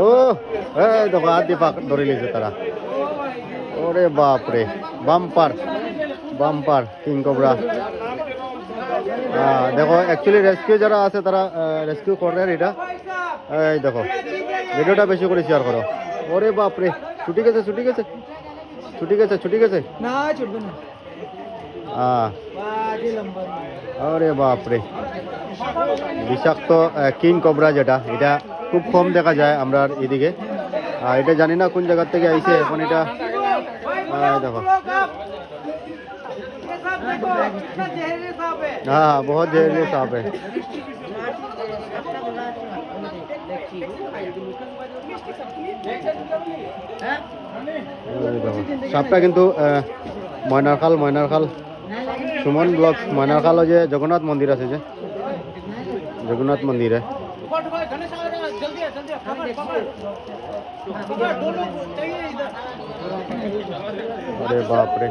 ও এই দেখো হাত দিয়ে ধরে নিয়েছে তারা। ওরে বাপ রে, বাম্পার বাম্পার কিং কোবরা। দেখো অ্যাকচুয়ালি রেস্কিউ যারা আছে তারা রেস্কিউ করে এটা। এই দেখো ভিডিওটা বেশি করে শেয়ার করো। ওরে বাপ রে, ছুটি গেছে ছুটি গেছে ছুটি গেছে ছুটি গেছে না ছুটবে না। আরে বাপ রে, বিষাক্ত কিং কোবরা যেটা, এটা খুব কম দেখা যায় আমরা এদিকে। এটা জানি না কোন জায়গা থেকে আইছে এখন এটা। দেখো हाँ बहुत जहरीले सांप है। সাপটা কিন্তু ময়নারখাল সুমন ব্লগস ময়নারখাল যে জগন্নাথ মন্দির আছে, যে জগন্নাথ মন্দিরে अरे बाप रे।